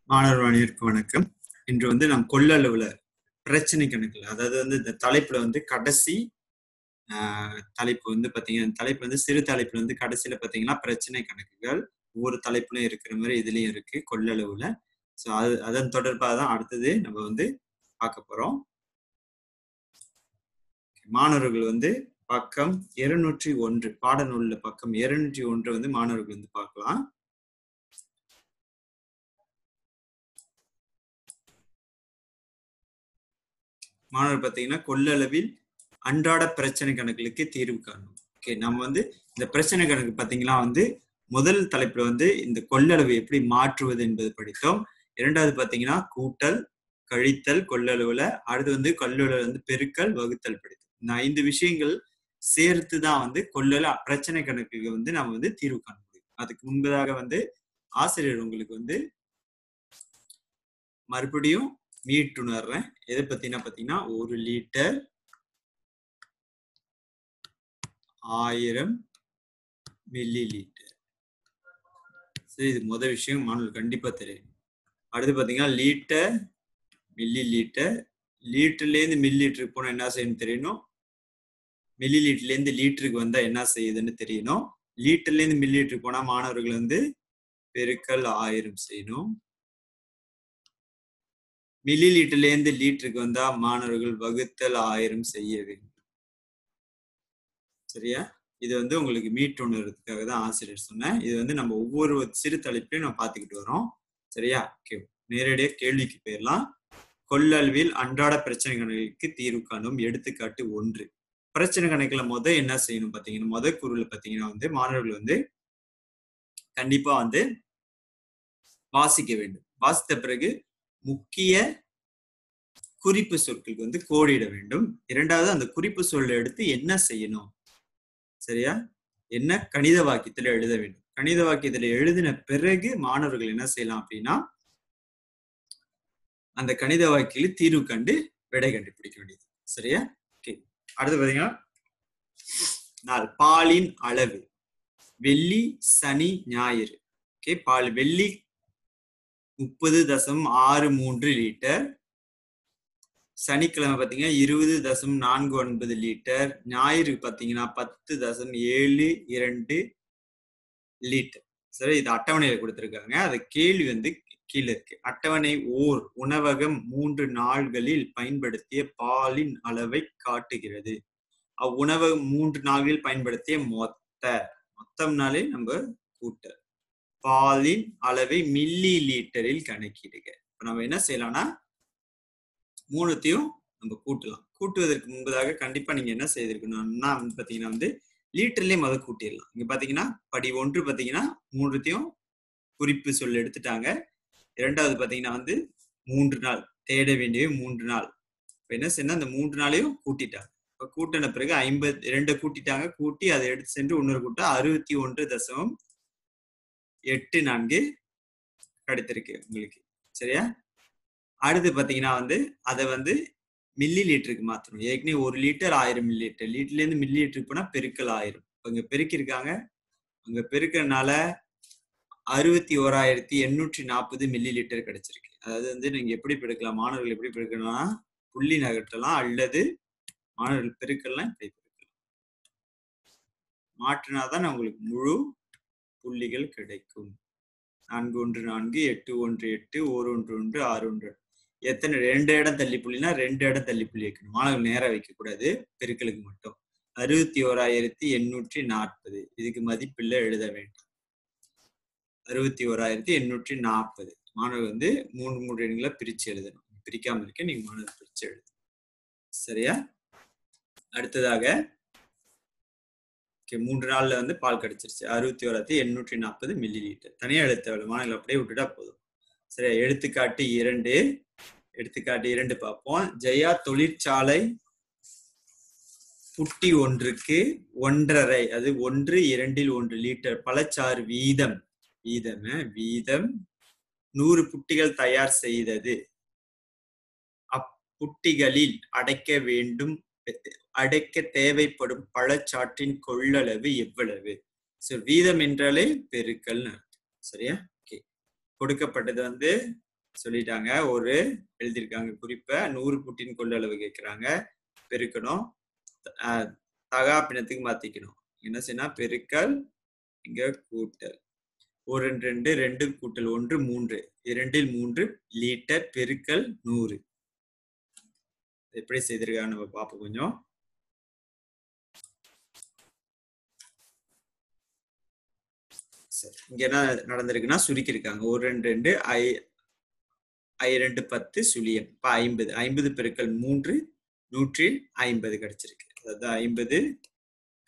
மாணவர் அனைவருக்கும் வணக்கம். இன்று நாம் கொள்ளளவுல பிரச்சனை கணக்குல, அதாவது இந்த தலைப்புல கடைசி தலைப்பு பாத்தீங்கன்னா, தலைப்பு சிறு தலைப்புல கடைசியில பாத்தீங்கன்னா பிரச்சனை கணக்குகள் ஒவ்வொரு தலைப்புலயும் இருக்கிற மாதிரி இதுலயும் இருக்கு கொள்ளளவுல. சோ அதன் தொடர்பாக தான் அடுத்தது நம்ம பார்க்க போறோம். மாணவர்கள் பக்கம் 201 பாடநூல்ல பக்கம் 201 மாணவர்கள் பார்க்கலாம். மாணவர் பாத்தீங்கன்னா கொள்ளளவில் அன்றாட பிரச்சனை கணக்குகளுக்கு தீர்வு காணும். ஓகே, நம்ம இந்த பிரச்சனை கணக்கு பாத்தீங்கன்னா முதல் தலைப்புல இந்த கொள்ளளவு எப்படி மாற்றுவது என்பது படித்தோம். இரண்டாவது பாத்தீங்கன்னா கூட்டல் கழித்தல் கொள்ளளவுல, அடுத்து கொள்ளளவு பெருக்கல் வகுத்தல் படித்தோம். இந்த 5 விஷயங்கள் சேர்த்துதான் கொள்ளளவு பிரச்சனை கணக்குக்கு நம்ம தீர்வு காண முடியும். அதுக்கு முன்பதாக ஆசிரியர் உங்களுக்கு மறுபடியும் மீட்டுணர்றேன். எதை பத்தினா பாத்தீங்கன்னா 1 லிட்டர் 1000 மில்லி லிட்டர். சரி, இது முதல் விஷயம் மாணவர்கள் கண்டிப்பா தெரியும். அடுத்து பாத்தீங்கன்னா லிட்டர் மில்லி லிட்டர், லிட்டர்ல இருந்து மில்லி லிட்டருக்கு போனா என்ன செய்யணும் தெரியணும். மில்லி லிட்டர்ல இருந்து லிட்டருக்கு வந்தா என்ன செய்யுதுன்னு தெரியணும். லிட்டர்ல இருந்து மில்லி லிட்டருக்கு போனா மாணவர்கள் பெருக்கல் 1000 செய்யணும். மில்லி லிட்டர்ல இருந்து லிட்டருக்கு வந்தா மாணவர்கள் வகுத்தல் 1000 செய்ய வேண்டும். சரியா? இது உங்களுக்கு மீட்டுணர்றதுக்காக தான் ஆசிரியர் சொன்னேன். இது நம்ம ஒவ்வொரு சிறு தலைப்பையும் நம்ம பார்த்துக்கிட்டு வரோம். சரியா? நேரடியாக கேள்விக்கு போயிடலாம். கொள்ளளவில் அன்றாட பிரச்சனை கணக்குக்கு தீர்வு காணும். எடுத்துக்காட்டு 1. பிரச்சனை கணக்குல என்ன செய்யணும் பாத்தீங்கன்னா, முதல் கூறுல பாத்தீங்கன்னா மாணவர்கள் கண்டிப்பா வாசிக்க வேண்டும். வாசித்த பிறகு முக்கிய குறிப்பு சொற்களுக்கு கோடிட வேண்டும். இரண்டாவது அந்த குறிப்பு சொல்லை எடுத்து என்ன செய்யணும், சரியா, என்ன கணித வாக்கியத்துல எழுத வேண்டும். கணித வாக்கியத்துல எழுதின பிறகு மாணவர்கள் என்ன செய்யலாம் அப்படின்னா அந்த கணித வாக்கியில் தீர்வு கண்டு விடை கண்டுபிடிக்க வேண்டியது. சரியா? அடுத்து பாத்தீங்கன்னா பாலின் அளவு வெள்ளி சனி ஞாயிறு. பால் வெள்ளி 30.63 லிட்டர், சனிக்கிழமை பாத்தீங்கன்னா 20.49 லிட்டர், ஞாயிறு பாத்தீங்கன்னா 10.72 லிட்டர். சரி, இது அட்டவணையில கொடுத்திருக்காங்க. அது கேள்வி கீழே இருக்கு. அட்டவணை ஓர் உணவகம் 3 நாள்களில் பயன்படுத்திய பாலின் அளவை காட்டுகிறது. அவ்வுணவகம் 3 நாள்களில் பயன்படுத்திய மொத்தம்னாலே நம்ம கூட்ட பாலின் அளவை மில்லி லிட்டரில் கணக்கிடுக. இப்ப நம்ம என்ன செய்யலாம்னா மூணுத்தையும் நம்ம கூட்டலாம். கூட்டுவதற்கு முன்பதாக கண்டிப்பா நீங்க என்ன செய்திருக்கணும்னா பாத்தீங்கன்னா லிட்டர்லயே முதல் கூட்டிடலாம். இங்க பாத்தீங்கன்னா படி 1 பாத்தீங்கன்னா மூணுத்தையும் குறிப்பு சொல்ல எடுத்துட்டாங்க. இரண்டாவது பாத்தீங்கன்னா 3 நாள் தேட வேண்டிய 3 நாள். இப்ப என்ன செய்யணும், அந்த 3 நாளையும் கூட்டிட்டாங்க. இப்ப கூட்டின பிறகு 52 கூட்டிட்டாங்க. கூட்டி அதை எடுத்து சென்று இன்னொரு கூட்ட 61.84 கிடைத்திருக்கு உங்களுக்கு. சரியா? அடுத்து பாத்தீங்கன்னா அதை மில்லி லிட்டருக்கு மாத்தணும். ஏற்கனவே 1 லிட்டர் 1000 மில்லி லிட்டர், லிட்டர்ல இருந்து மில்லி லிட்டருக்கு போனா பெருக்கல் 1000. இங்க பெருக்கிருக்காங்க. அங்க பெருக்கிறதுனால 61,840 மில்லி லிட்டர் கிடைச்சிருக்கு. அதாவது நீங்க எப்படி பெருக்கலாம், மாணவர்கள் எப்படி பெருக்கணும்னா புள்ளி நகர்த்தலாம், அல்லது மாணவர்கள் பெருக்கலாம் இப்படி பெருக்கலாம். மாற்றினாதான் உங்களுக்கு முழு புள்ளிகள் கிடைக்கும். 4 1 4 8 1 8 1 1 1 6 1. எத்தனை 2 இடம் தள்ளி புள்ளினா 2 இடம் தள்ளி புள்ளி வைக்கணும். மாணவர்கள் நேரம் வைக்க கூடாது, பெருக்கலுக்கு மட்டும். 61,840 இதுக்கு மதிப்பில்ல எழுத வேண்டும். 61,840 மாணவர் 3 எண்களை பிரிச்சு எழுதணும். பிரிக்காம இருக்க நீங்க மாணவர் பிரிச்சு எழுதணும். சரியா? அடுத்ததாக 3 நாள்ல பால் கிடைச்சிருச்சு. 61,840 மில்லி லிட்டர். தனியா எழுத மாணவர்கள் அப்படியே விட்டுட்டா போதும். சரியா? எடுத்துக்காட்டு 2. எடுத்துக்காட்டு 2 பார்ப்போம். ஜெயா தொழிற்சாலை புட்டி ஒன்றுக்கு 1.5, அது 1 2 1 லிட்டர் பழச்சாறு வீதம் 100 புட்டிகள் தயார் செய்தது. அப்புட்டிகளில் அடைக்க தேவைப்படும் பழச்சாற்றின் கொள்ளளவு எவ்வளவு? வீதம் என்றாலே பெருக்கல். சரியா? கொடுக்கப்பட்டது சொல்லிட்டாங்க. ஒரு எழுதியிருக்காங்க குறிப்பை. 100 புட்டின் கொள்ளளவு கேட்கிறாங்க. பெருக்கணும். தகா பின்னத்துக்கு மாத்திக்கணும். என்ன செய்யணும்? பெருக்கல் இங்க கூட்டல். 1 2 2 கூட்டல் 1 3. 2 3 லிட்டர் பெருக்கல் 100. எப்படி செய்திருக்காங்க நம்ம பார்ப்போம் கொஞ்சம். சரி, இங்க என்ன நடந்திருக்குன்னா சுருக்கி இருக்காங்க. 1 2 2 I 2 10 சுழியம். இப்ப 50. 50 பெருக்கல் 3 150 கிடைச்சிருக்கு. அதாவது 50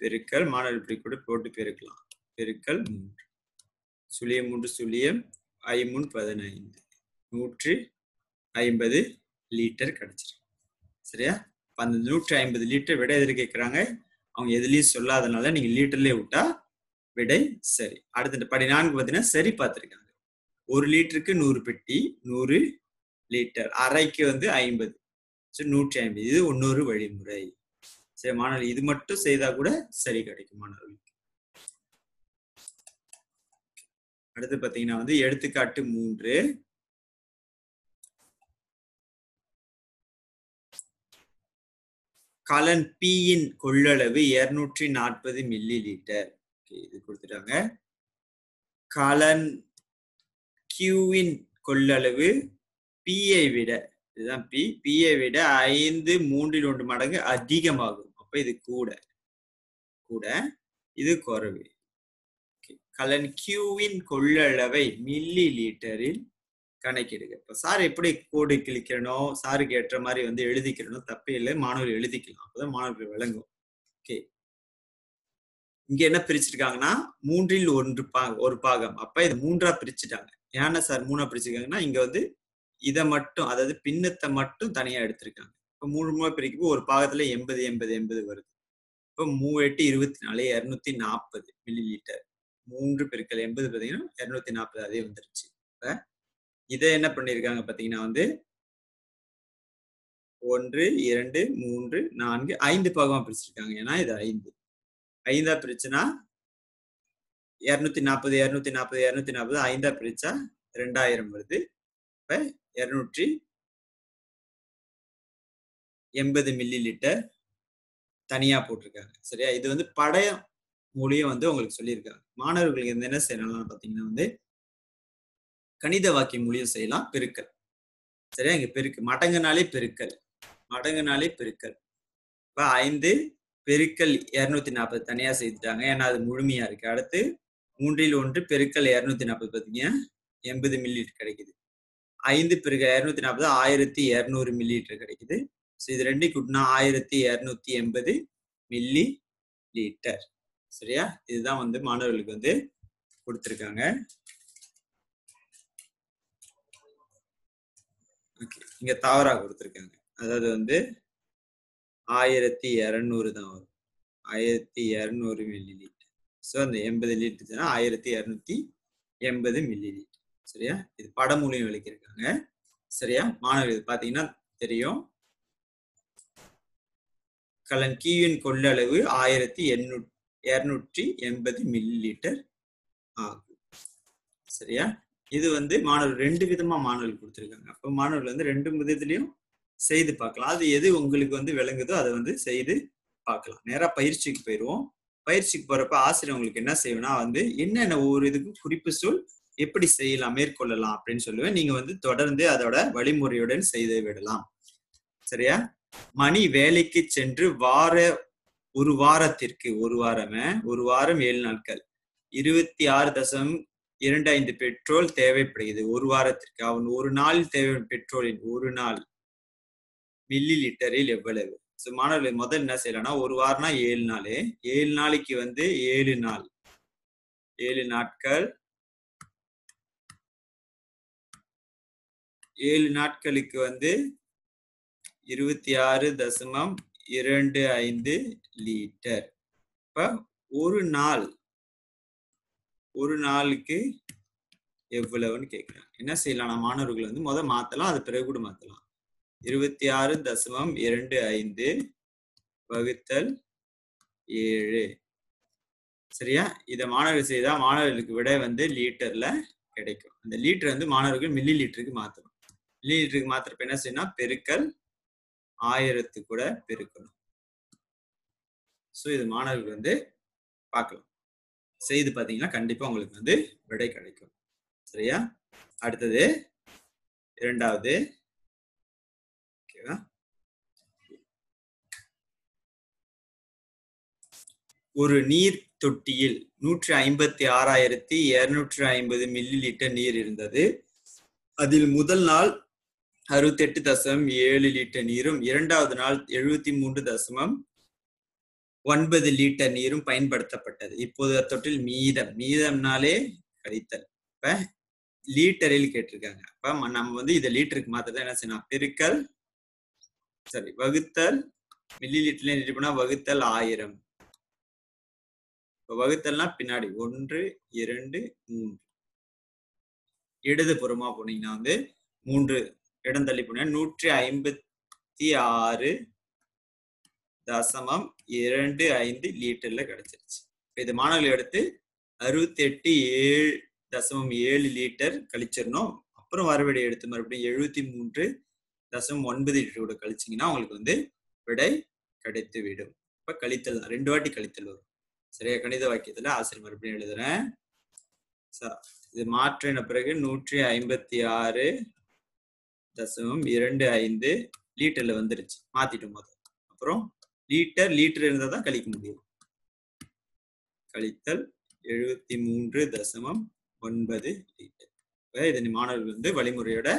பெருக்கல் மாணவர் இப்படி கூட போட்டு பெருக்கலாம். பெருக்கல் 3 சுழியம் 3 சுழியம் I 3 15 150 லிட்டர் கிடைச்சிருக்கு. சரியா? அந்த 150 லிட்டர் விடை எதிர கேட்கிறாங்க. அவங்க எதுலயும் சொல்லாதனால நீங்க லிட்டர்லயே விட்டா விடை சரி. அடுத்த படி 4 பார்த்தீங்கன்னா சரி பார்த்திருக்காங்க. 1 லிட்டருக்கு 100 பெட்டி 100 லிட்டர், அரைக்கு 50, 150. இது இன்னொரு வழிமுறை. சரி மாணவர்கள், இது மட்டும் செய்தா கூட சரி கிடைக்கும் மாணவர்களுக்கு. அடுத்து பாத்தீங்கன்னா எடுத்துக்காட்டு 3. கலன் P இன் கொள்ளளவு 240 மில்லி லிட்டர். இது கொடுத்துட்டாங்க. கலன் Q இன் கொள்ளளவு P ஐ விட, இதுதான் P ஐ விட 5 3/1 மடங்கு அதிகமாகும். அப்ப இது கூட, இது குறைவு. கலன் Q இன் கொள்ளளவை மில்லி லிட்டரில் கணக்கிடுங்க. இப்ப சார் எப்படி கோடு கிளிக்கணும், சாருக்கு ஏற்ற மாதிரி எழுதிக்கிறணும், தப்பே இல்லை, மாணவர்கள் எழுதிக்கலாம். அப்பதான் மாணவர்கள் விளங்கும். ஓகே, இங்க என்ன பிரிச்சிருக்காங்கன்னா 1/3 ஒரு பாகம். அப்ப இது 3ஆ பிரிச்சுட்டாங்க. ஏன்னா சார் 3ஆ பிரிச்சிருக்காங்கன்னா இங்க இதை மட்டும், அதாவது பின்னத்தை மட்டும் தனியா எடுத்திருக்காங்க. இப்ப 3 பிரிக்கும் ஒரு பாகத்துல 80 80 80 வருது. இப்ப 3 8 24 240 மில்லி லிட்டர். 3 பெருக்கல் 80 பாத்தீங்கன்னா 240 அதே வந்துருச்சு. இப்ப இதை என்ன பண்ணிருக்காங்க பாத்தீங்கன்னா 1 2 3 4 5 பாகமா பிரிச்சிருக்காங்க. ஏன்னா இது 5 5ஆ பிரிச்சுன்னா 240 240 240 5ஆ பிரிச்சா 2000 வருது. இப்ப 280 மில்லி லிட்டர் தனியா போட்டிருக்காங்க. சரியா? இது படம் மூலியம் உங்களுக்கு சொல்லியிருக்காங்க. மாணவர்களுக்கு என்ன செய்யலாம் பாத்தீங்கன்னா கணித வாக்கியம் மூலியம் செய்யலாம். பெருக்கல். சரியா? இங்க பெருக்கு மடங்குனாலே பெருக்கல், இப்ப 5 பெருக்கல் 240 தனியா செய்துட்டாங்க. ஏன்னா அது முழுமையா இருக்கு. அடுத்து 3/1 பெருக்கல் 240 பாத்தீங்கன்னா 80 மில்லி லிட்டர் கிடைக்குது. 5 பெருக்கல் 240 1200 மில்லி லிட்டர் கிடைக்குது. இது ரெண்டையும் கூட்டினா 1280 மில்லி லிட்டர். சரியா? இதுதான் மாணவர்களுக்கு கொடுத்திருக்காங்க. இங்க தவறா கொடுத்திருக்காங்க. அதாவது 1200 தான் வரும். 1200 மில்லி லிட்டர். சோ அந்த 80 லிட்டர் 1280 மில்லி லிட்டர். சரியா? இது படம் மூலியம் விளக்கியிருக்காங்க. சரியா? மாணவர்கள் பாத்தீங்கன்னா தெரியும். கலன் Q இன் கொள்ளளவு 1280 மில்லி லிட்டர் ஆகும். சரியா? இது மாணவர்கள் 2 விதமா மாணவர்கள் கொடுத்திருக்காங்க. அப்ப மாணவர்கள் 2 விதத்திலையும் செய்து பார்க்கலாம். அது எது உங்களுக்கு விளங்குதோ அதை செய்து பார்க்கலாம். நேரா பயிற்சிக்கு போயிடுவோம். பயிற்சிக்கு போறப்ப ஆசிரியர் உங்களுக்கு என்ன செய்வேன்னா என்னென்ன ஒவ்வொரு இதுக்கு குறிப்பு சொல் எப்படி செய்யலாம், மேற்கொள்ளலாம் அப்படின்னு சொல்லுவேன். நீங்க தொடர்ந்து அதோட வழிமுறையுடன் செய்து விடலாம். சரியா? மணி வேலைக்கு சென்று ஒரு வாரத்திற்கு, ஒரு வாரம் 7 நாட்கள் 26.25 பெட்ரோல் தேவைப்படுகிறது. ஒரு வாரத்திற்கு. அவன் ஒரு நாள் தேவை பெட்ரோலின் ஒரு நாள் மில்லி லிட்டரில் எவ்வளவு? மாணவர்கள் முதல் என்ன செய்யலாம்னா, ஒரு வாரம்னா 7 நாள், 7 நாளைக்கு 7 நாள், 7 நாட்கள், 7 நாட்களுக்கு 26.25 லிட்டர். இப்ப ஒரு நாளுக்கு எவ்வளவுன்னு கேட்கிறாங்க. என்ன செய்யலாம்? மாணவர்கள் முதல் மாத்தலாம், அது பிறகு கூட மாத்தலாம். 26.25 வகுத்தல் 7. சரியா? இத மாணவர்கள் செய்தா மாணவர்களுக்கு விடை லிட்டர்ல கிடைக்கும். அந்த லிட்டர் மாணவர்கள் மில்லி லிட்டருக்கு மாத்தணும். மில்லிலிட்டருக்கு மாத்திரப்ப என்ன செய்யணும் பெருக்கல் 1000 கூட பெருக்கணும். சோ இது மாணவர்கள் வந்து பார்க்கலாம். செய்து பாத்தீங்கன்னா கண்டிப்பா உங்களுக்கு வந்து விடை கிடைக்கும். சரியா? அடுத்தது இரண்டாவது ஓகேவா? ஒரு நீர் தொட்டியில் 156,250 மில்லி லிட்டர் நீர் இருந்தது. அதில் முதல் நாள் 68.7 லிட்டர் நீரும், இரண்டாவது நாள் 73.9 லிட்டர் நீரும் பயன்படுத்தப்பட்டது. இப்போது தொட்டில் மீதம்னாலே கழித்தல். இப்ப லீட்டரில் கேட்டிருக்காங்க. அப்ப நம்ம வந்து இதை லீட்டருக்கு மாத்திரம் என்ன செய்யணும் பெருக்கல் வகுத்தல் மில்லி லிட்டர்ல என்ன பண்ணா வகுத்தல் 1000. வகுத்தல்னா பின்னாடி 1 2 3 இடது புறமா போனீங்கன்னா வந்து 3 இடம் தள்ளி போனா 156.25 லிட்டர்ல கிடைச்சிருச்சு. இது மாணவர்கள் எடுத்து 68.7 லிட்டர் கழிச்சிடணும். அப்புறம் வரவிடை எடுத்து மறுபடியும் 73.9 லிட்டர் கூட கழிச்சிங்கன்னா உங்களுக்கு வந்து விடை கிடைத்து விடும். இப்ப கழித்தல் 2 வாட்டி கழித்தல் வரும். சரியா? கணித வாக்கியத்துல ஆசிரியர் மறுபடியும் எழுதுறேன். இது மாற்றின பிறகு 156.25 லிட்டர்ல வந்துருச்சு. மாத்திட்டோம் போது அப்புறம் லிட்டர் இருந்தா தான் கழிக்க முடியும். கழித்தல் 73.9 லிட்டர். இது மாணவர்கள் வந்து வழிமுறையோட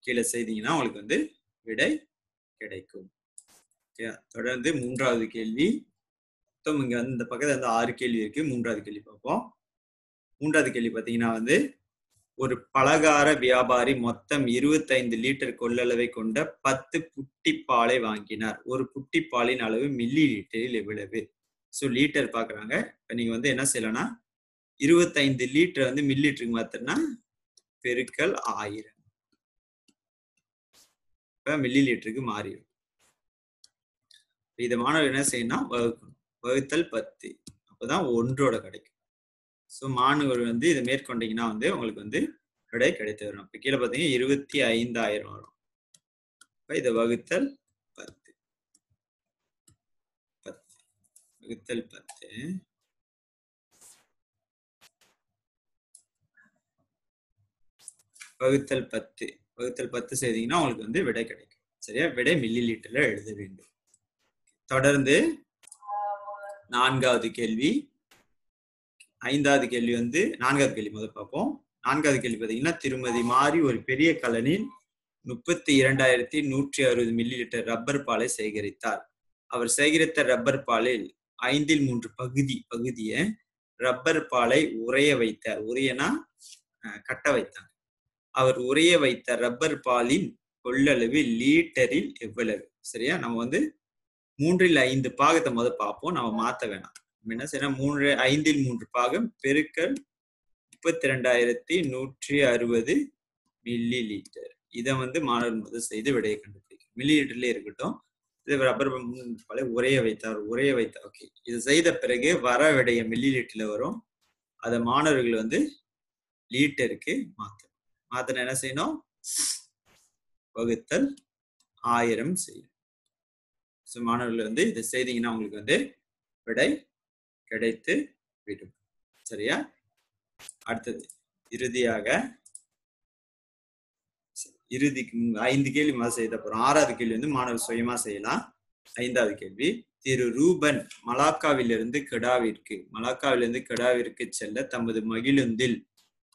கீழே செய்தீங்கன்னா உங்களுக்கு வந்து விடை கிடைக்கும். தொடர்ந்து மூன்றாவது கேள்வி. இங்க வந்து இந்த பக்கத்துல வந்து 6 கேள்வி இருக்கு. மூன்றாவது கேள்வி பார்ப்போம். மூன்றாவது கேள்வி பாத்தீங்கன்னா வந்து ஒரு பலகார வியாபாரி மொத்தம் 25 லிட்டர் கொள்ளளவை கொண்ட 10 புட்டி பாலை வாங்கினார். ஒரு புட்டி பாலின் அளவு மில்லி லிட்டரில் எவ்வளவு? சோ லிட்டர் பாக்குறாங்க. இப்ப நீங்க வந்து என்ன செய்யலாம்னா 25 லிட்டர் வந்து மில்லி லிட்டருக்கு மாத்திரம்னா பெருக்கல் 1000. இப்ப மில்லி லிட்டருக்கு மாறிடும். இதை மாணவர் என்ன செய்யணும் வகுக்கணும். வகுத்தல் 10 அப்பதான் 1 கிடைக்கும். சோ மாணவர் வந்து இதை மேற்கொண்டீங்கன்னா வந்து உங்களுக்கு வந்து விடை கிடைத்து வரும். இப்ப கீழே பாத்தீங்கன்னா 25,000 வரும். இதை வகுத்தல் 10 வகுத்தல் 10 வகுத்தல் 10 வகுத்தல் 10 செய்தீங்கன்னா உங்களுக்கு வந்து விடை கிடைக்கும். சரியா? விடை மில்லி லிட்டர்ல எழுத வேண்டும். தொடர்ந்து நான்காவது கேள்வி. ஐந்தாவது கேள்வி வந்து நான்காவது கேள்வி முதல் பார்ப்போம். நான்காவது கேள்வி பாத்தீங்கன்னா திருமதி மாரி ஒரு பெரிய கலனில் 32,160 மில்லி லிட்டர் ரப்பர் பாலை சேகரித்தார். அவர் சேகரித்த ரப்பர் பாலில் 3 பகுதியை ரப்பர் பாலை உறைய வைத்தார். உரையனா கட்ட வைத்தார். அவர் உறைய வைத்த ரப்பர் பாலின் கொள்ளளவு லீட்டரில் எவ்வளவு? சரியா? நம்ம வந்து 3/5 பாகத்தை முதல் பார்ப்போம். நம்ம மாத்த வேணாம். என்ன செய்யணும் 5/3 பாகம் பெருக்கல் 32,160 மில்லி லிட்டர். இதை வந்து மாணவர் முதல் செய்து விடையை கண்டுபிடிக்கும். மில்லி லிட்டர்ல இருக்கட்டும். இது ரப்பர் பாலை உறைய வைத்தார். ஓகே. இது செய்த பிறகு வர விடைய மில்லி லிட்டர்ல வரும். அதை மாணவர்கள் வந்து லிட்டருக்கு மாத்தணும். என்ன செய்யணும் வகுத்தல் 1000 செய்யும். மாணவர்கள் வந்து இதை செய்தீங்கன்னா உங்களுக்கு வந்து விடை கிடைத்து விடும். சரியா? அடுத்தது இறுதியாக 5 கேள்வி செய்த அப்புறம் 6வது கேள்வி வந்து மாணவர் சுயமா செய்யலாம். 5வது கேள்வி. திரு ரூபன் மலாக்காவிலிருந்து கெடாவிற்கு செல்ல தமது மகிழுந்தில்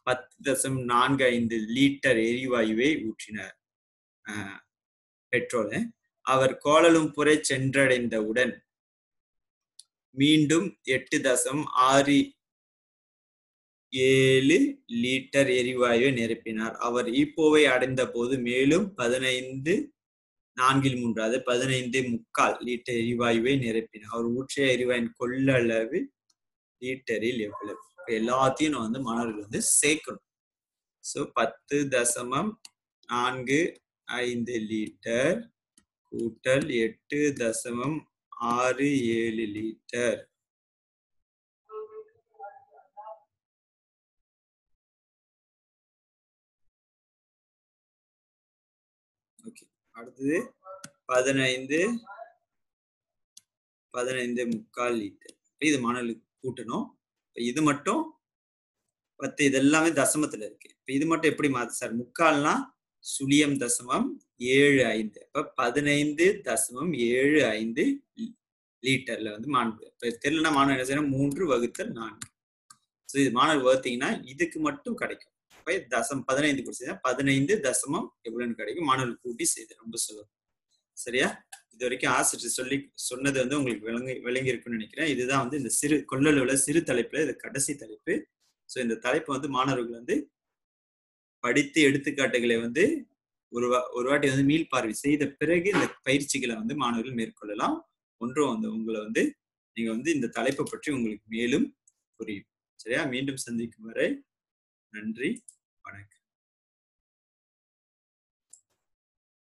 10.45 லிட்டர் எரிவாயுவை ஊற்றினார். பெட்ரோல். அவர் கோலாலம்பூரை சென்றடைந்தவுடன் மீண்டும் 8.67 லிட்டர் எரிவாயுவை நிரப்பினார். அவர் ஈப்போவை அடைந்த போது மேலும் 15/4 அது 15.75 லிட்டர் எரிவாயுவை நிரப்பினார். அவர் ஊற்றிய எரிவாயின் கொள்ளளவு லிட்டரில் எவ்வளவு? எல்லாத்தையும் நான் வந்து மாணவர்கள் வந்து சேர்க்கணும். சோ 10.45 லிட்டர் கூட்டல் 8.67 லிட்டர் ஓகே, அடுத்தது 15 15.25 லிட்டர். இது மாணவர்களுக்கு கூட்டணும். இது மட்டும் 10, இது எல்லாமே தசமத்துல இருக்கு. இது மட்டும் எப்படி மாத்து சார்? முக்கால்னா 0.75. அப்ப 15.75 லிட்டர்ல வந்து மாணவர். இப்ப தெரியலனா மாணவர் என்ன செய்யணும்? 3/4. இது மாணவர் பார்த்தீங்கன்னா இதுக்கு மட்டும் கிடைக்கும். அப்ப 15 கொடுத்தீங்கன்னா 15 தசமம் எவ்வளவுன்னு கிடைக்கும். மாணவர்கள் கூட்டி செய்து ரொம்ப சுலபம். சரியா? இது வரைக்கும் ஆசிரியர் சொன்னது வந்து உங்களுக்கு விளங்கி இருக்குன்னு நினைக்கிறேன். இதுதான் வந்து இந்த சிறு கொள்ளளவுல சிறு தலைப்புல இது கடைசி தலைப்பு. சோ இந்த தலைப்பு வந்து மாணவர்கள் வந்து படித்து எடுத்துக்காட்டுகளை வந்து ஒரு வாட்டி வந்து மீள்பார்வை செய்த பிறகு இந்த பயிற்சிகளை வந்து மாணவர்கள் மேற்கொள்ளலாம். ஒன்றும் வந்து உங்களை வந்து நீங்க வந்து இந்த தலைப்பை பற்றி உங்களுக்கு மேலும் புரியும். சரியா? மீண்டும் சந்திக்கும் வரை நன்றி, வணக்கம்.